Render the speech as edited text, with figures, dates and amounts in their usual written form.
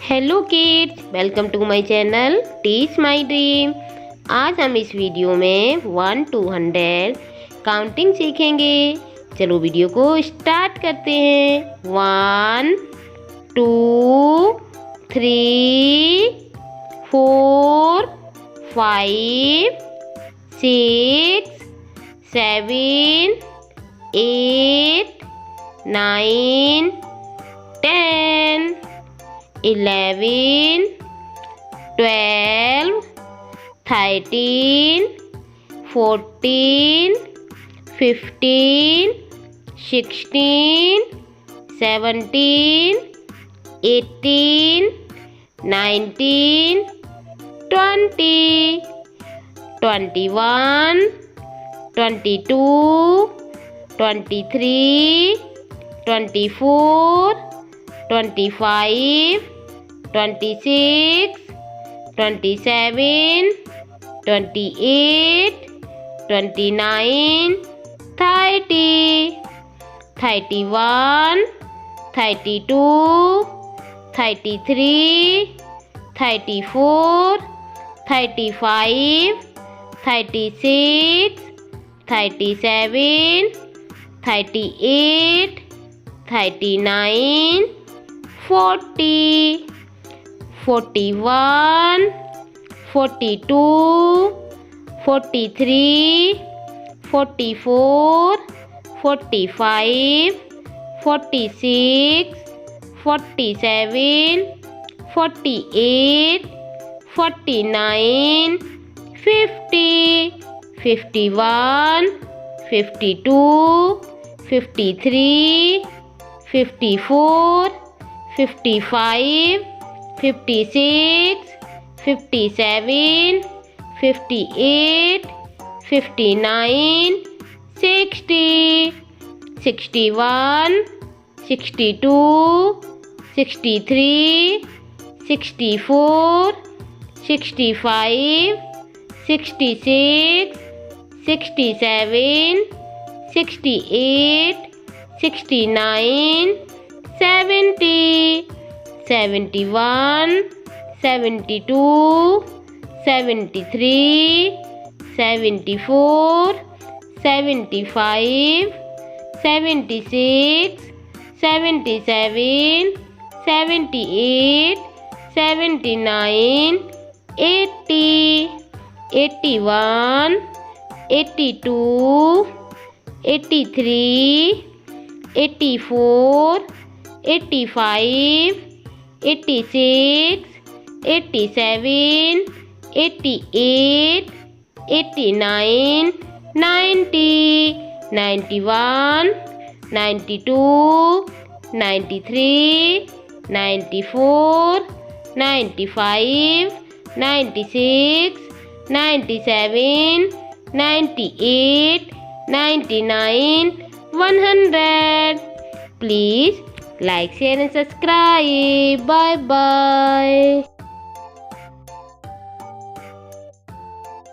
Hello kids, welcome to my channel teach my dream. आज हम इस वीडियो में 1 to 100 काउंटिंग सीखेंगे। चलो वीडियो को स्टार्ट करते हैं। 1 2 3 4 5 6 7 8 9 10 11 12 13 14 15 16 17 18 19 20 21 22 23 24 25 26 27 28 29 30 31 32 33 34 35 36 37 38 39 40 41 42 43 44 45 46 47 48 49 50 51 52 53 54 55 56 57 58 59 60 61 62 63 64 65 66 67 68 69 70 71 72 73 74 75 76 77 78 79 80 81 82 83 84 85 86 87 88 89 90 91 92 93 94 95 96 97 98 99 100. Please like, share and subscribe. Bye bye.